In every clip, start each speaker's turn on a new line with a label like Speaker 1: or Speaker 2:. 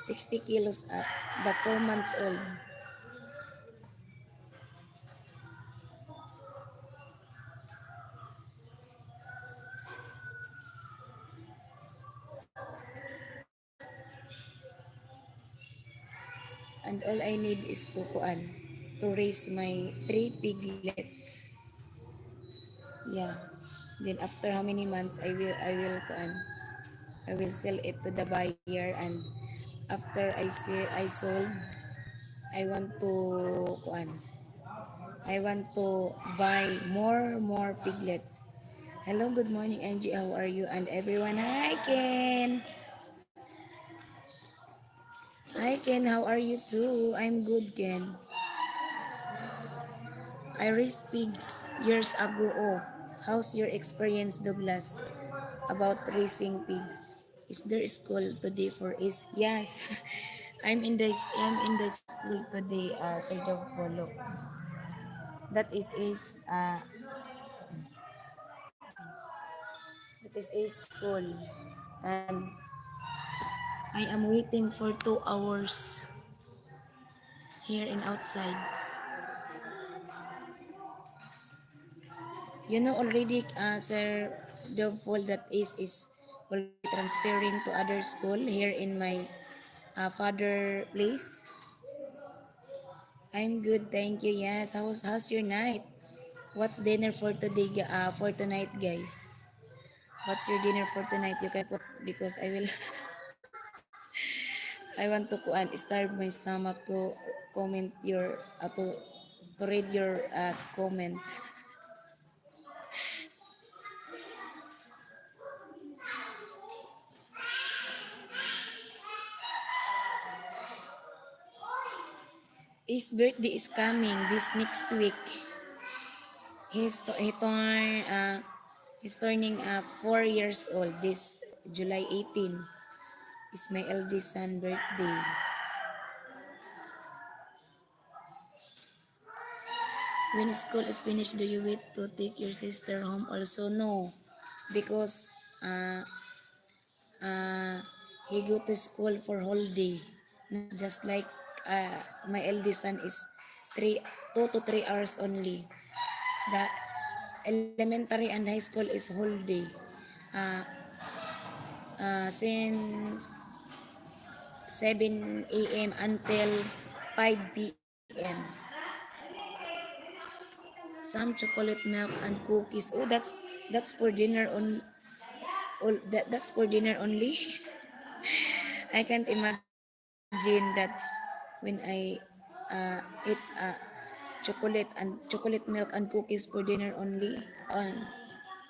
Speaker 1: 60 kilos up. The 4 months old. And all I need is to raise my 3 piglets. Yeah. Then after how many months I will sell it to the buyer, and after I sold, I want to kuan. I want to buy more piglets. Hello, good morning Angie. How are you and everyone? Hi Ken. Hi Ken, how are you too? I'm good, Ken. I raised pigs years ago. Oh, how's your experience, Douglas, about raising pigs? Is there school today for is? Yes, I'm in the school today, Sir Dovolo. That is a school, and I am waiting for 2 hours here in outside. You know already, Sir Dovol, that is already transferring to other school here in my father place. I'm good, thank you. Yes, how's your night? What's dinner for today? For tonight, guys? What's your dinner for tonight? You can put because I will. I want to starve my stomach to comment your to read your comment. His birthday is coming this next week. He's turning 4 years old this July 18. Is my eldest son birthday. When school is finished, do you wait to take your sister home also? No, because uh, he go to school for whole day. Not just like my eldest son is 2 to 3 hours only. The elementary and high school is whole day. Uh, since 7 a.m. until 5 p.m. Some chocolate milk and cookies. Oh, that's for dinner on. That's for dinner only. I can't imagine that when I eat chocolate milk and cookies for dinner only.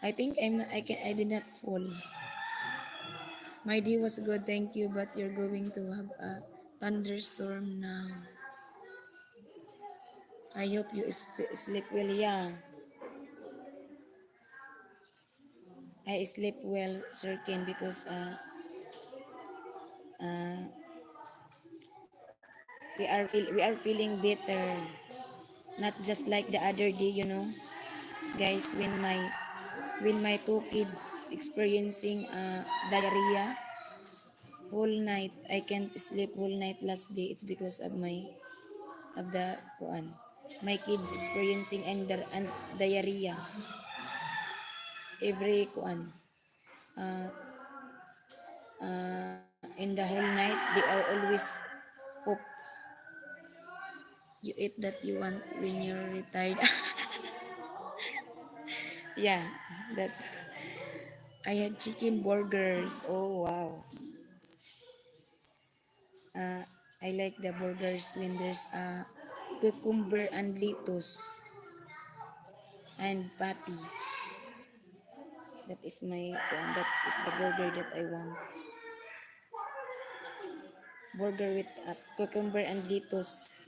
Speaker 1: I think I did not fall. My day was good, thank you, but you're going to have a thunderstorm now. I hope you sleep well. Yeah, I sleep well, Sir Ken, because we are feeling better, not just like the other day, guys. When my two kids experiencing diarrhea whole night, I can't sleep whole night last day. It's because of my kids experiencing and diarrhea every uh, in the whole night. They are always hope you eat that you want when you're retired. Yeah, that's I had chicken burgers. Oh wow. uh, I like the burgers when there's cucumber and lettuce and patty. That is my one. That is the burger that I want. Burger with cucumber and lettuce.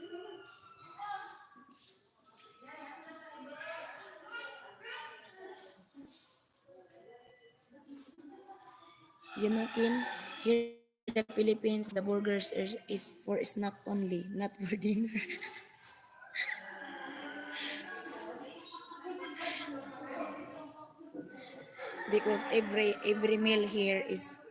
Speaker 1: Kin, here in the Philippines, the burgers is for snack only, not for dinner. Because every meal here is